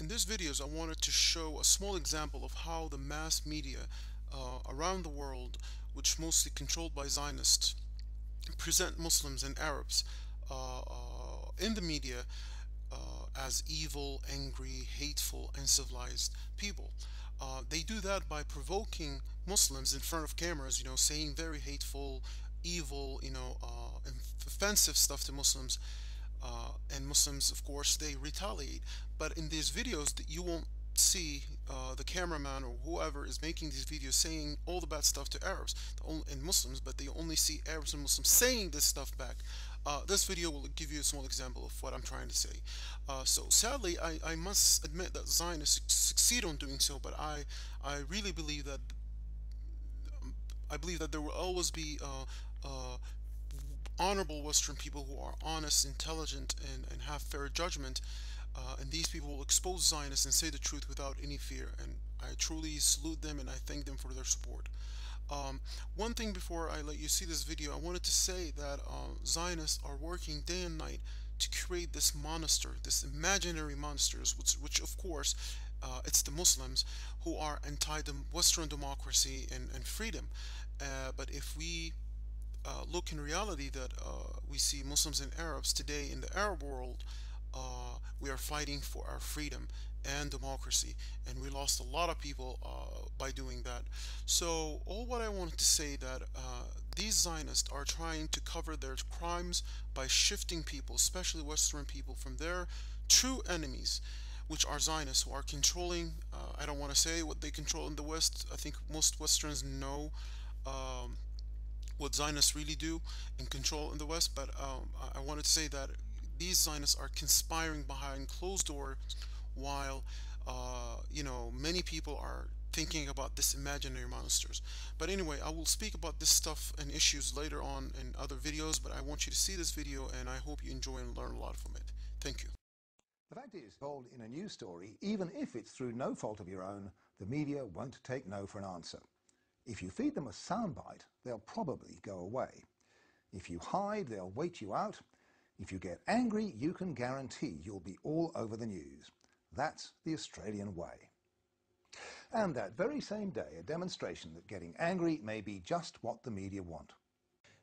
In these videos, I wanted to show a small example of how the mass media around the world, which mostly controlled by Zionists, present Muslims and Arabs in the media as evil, angry, hateful, and civilized people. They do that by provoking Muslims in front of cameras, saying very hateful, evil, offensive stuff to Muslims. And Muslims, of course, they retaliate. But in these videos, you won't see the cameraman or whoever is making these videos saying all the bad stuff to Arabs and Muslims, but they only see Arabs and Muslims saying this stuff back. This video will give you a small example of what I'm trying to say. So sadly, I must admit that Zionists succeed on doing so, but I really believe that there will always be honorable Western people who are honest, intelligent, and have fair judgment, and these people will expose Zionists and say the truth without any fear, and I truly salute them and I thank them for their support. One thing before I let you see this video, I wanted to say that Zionists are working day and night to create this monster, this imaginary monsters, which of course it's the Muslims who are anti-Western democracy and freedom. But if we look in reality that we see Muslims and Arabs today in the Arab world, we are fighting for our freedom and democracy, and we lost a lot of people by doing that. So all what I wanted to say that these Zionists are trying to cover their crimes by shifting people, especially Western people, from their true enemies, which are Zionists, who are controlling, I don't want to say what they control in the West. I think most Westerns know what Zionists really do and control in the West, but I wanted to say that these Zionists are conspiring behind closed doors while many people are thinking about this imaginary monsters. But anyway, I will speak about this stuff and issues later on in other videos, but I want you to see this video and I hope you enjoy and learn a lot from it. Thank you. The fact is, told in a news story, even if it's through no fault of your own, the media won't take no for an answer. If you feed them a soundbite, they'll probably go away. If you hide, they'll wait you out. If you get angry, you can guarantee you'll be all over the news. That's the Australian way. And that very same day, a demonstration that getting angry may be just what the media want.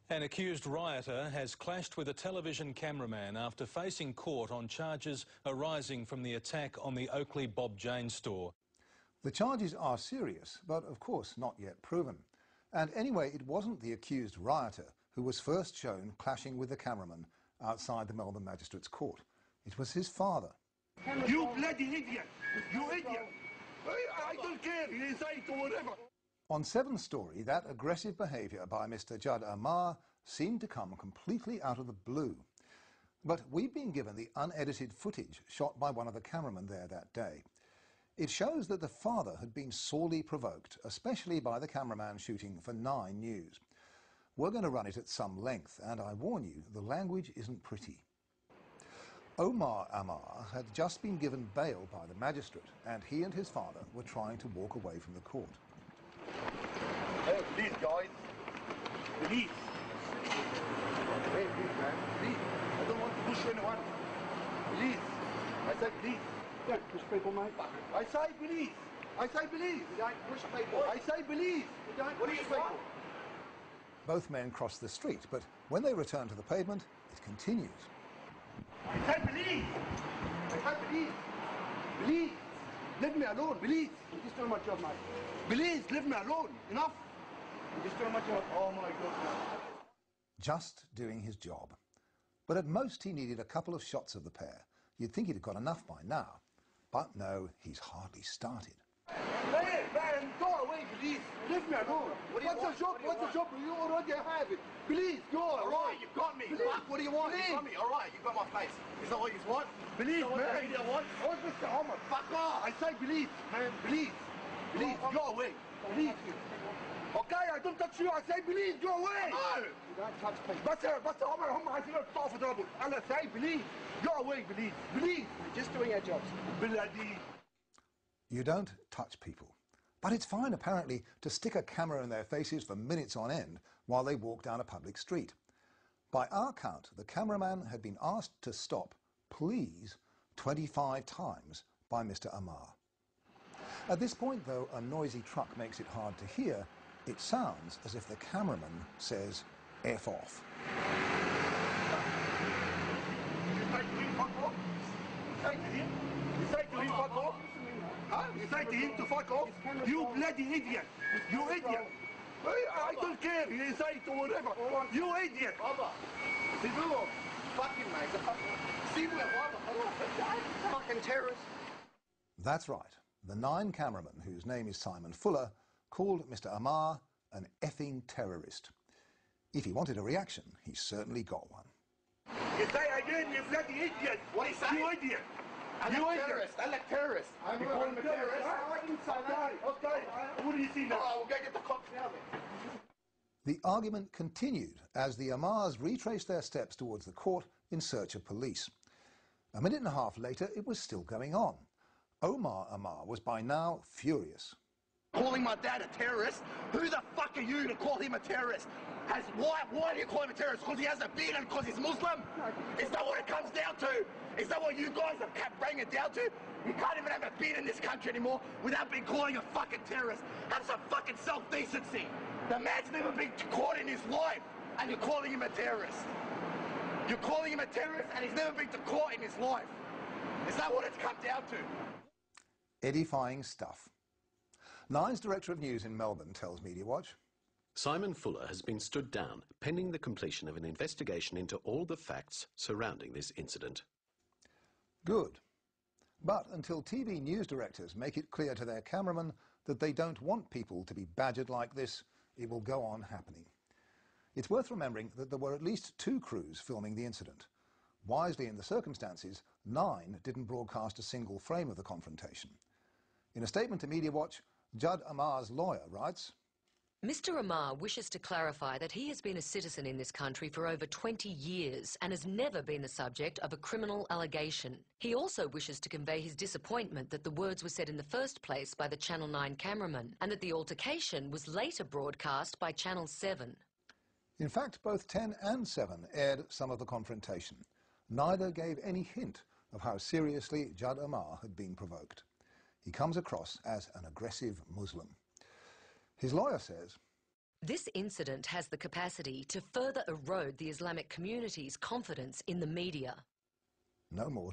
An accused rioter has clashed with a television cameraman after facing court on charges arising from the attack on the Oakley Bob Jane store. The charges are serious, but of course not yet proven. And anyway, it wasn't the accused rioter who was first shown clashing with the cameraman outside the Melbourne Magistrates Court. It was his father. You bloody idiot! You idiot! I don't care, he's inside or whatever. On 7 Story, that aggressive behaviour by Mr. Judd Amar seemed to come completely out of the blue. But we've been given the unedited footage shot by one of the cameramen there that day. It shows that the father had been sorely provoked, especially by the cameraman shooting for 9 News. We're going to run it at some length, and I warn you, the language isn't pretty. Omar Amar had just been given bail by the magistrate, and he and his father were trying to walk away from the court. Hey, please, guys. Please. Hey, please, man. Please. I don't want to push anyone. Please. I said please. Don't push people, mate. I say please. I say please. You don't push people. I say please. You don't push people. Both men crossed the street, but when they return to the pavement, it continues. I say please. I say please. Please. Leave me alone, please. I'm just doing my job, mate. Please, leave me alone. Enough. I'm just doing my job. Oh, my God. Just doing his job. But at most he needed a couple of shots of the pair. You'd think he'd have got enough by now. But no, he's hardly started. Man, go away, please. Leave me alone. What's the job? What's the job? You already have it. Please, go away. All right, you've got me. Fuck, what do you want? Please. You got me. All right, you've got my face. Is that what you want? Please, what man. the media wants? What's Mr. Homer? Fuck off. I say please, man. Please. Please, go away. Please. Okay, I don't touch you. I say please, go away. No. You don't touch people. بس هم عايزين يقطعوا في ضربه. أنا say please. Go away, please. Please. We're just doing our jobs. Bloody. You don't touch people. But it's fine, apparently, to stick a camera in their faces for minutes on end while they walk down a public street. By our count, the cameraman had been asked to stop, please, 25 times by Mr. Amar. At this point, though, a noisy truck makes it hard to hear. It sounds as if the cameraman says, F off. You say to him, fuck off? You say to him? You say to him, fuck off? Huh? You say to him to fuck off? You bloody idiot! You idiot! I don't care. You say to whatever. You idiot! Fucking mate. Fucking terrorist. That's right. The 9 cameraman, whose name is Simon Fuller, called Mr. Amar an effing terrorist. If he wanted a reaction, he certainly got one. You say again, you bloody idiot! What do you say? You idiot! I like terrorist. I like terrorist. You call him a terrorist? I didn't say that. Okay. What do you see now? Oh, we'll go get the cops now then. The argument continued as the Amars retraced their steps towards the court in search of police. A minute and a half later, it was still going on. Omar Amar was by now furious. Calling my dad a terrorist? Who the fuck are you to call him a terrorist? Why do you call him a terrorist? Because he has a beard and because he's Muslim? Is that what it comes down to? Is that what you guys have kept bringing it down to? You can't even have a beard in this country anymore without being calling a fucking terrorist. Have some fucking self-decency. The man's never been caught in his life and you're calling him a terrorist. You're calling him a terrorist and he's never been to court in his life. Is that what it's come down to? Edifying stuff. Nine's Director of News in Melbourne tells Media Watch, Simon Fuller has been stood down pending the completion of an investigation into all the facts surrounding this incident. Good. But until TV news directors make it clear to their cameramen that they don't want people to be badgered like this, it will go on happening. It's worth remembering that there were at least 2 crews filming the incident. Wisely in the circumstances, 9 didn't broadcast a single frame of the confrontation. In a statement to Media Watch, Judd Amar's lawyer writes, Mr. Amar wishes to clarify that he has been a citizen in this country for over 20 years and has never been the subject of a criminal allegation. He also wishes to convey his disappointment that the words were said in the first place by the Channel 9 cameraman and that the altercation was later broadcast by Channel 7. In fact, both 10 and 7 aired some of the confrontation. Neither gave any hint of how seriously Judd Amar had been provoked. He comes across as an aggressive Muslim. His lawyer says, This incident has the capacity to further erode the Islamic community's confidence in the media. No more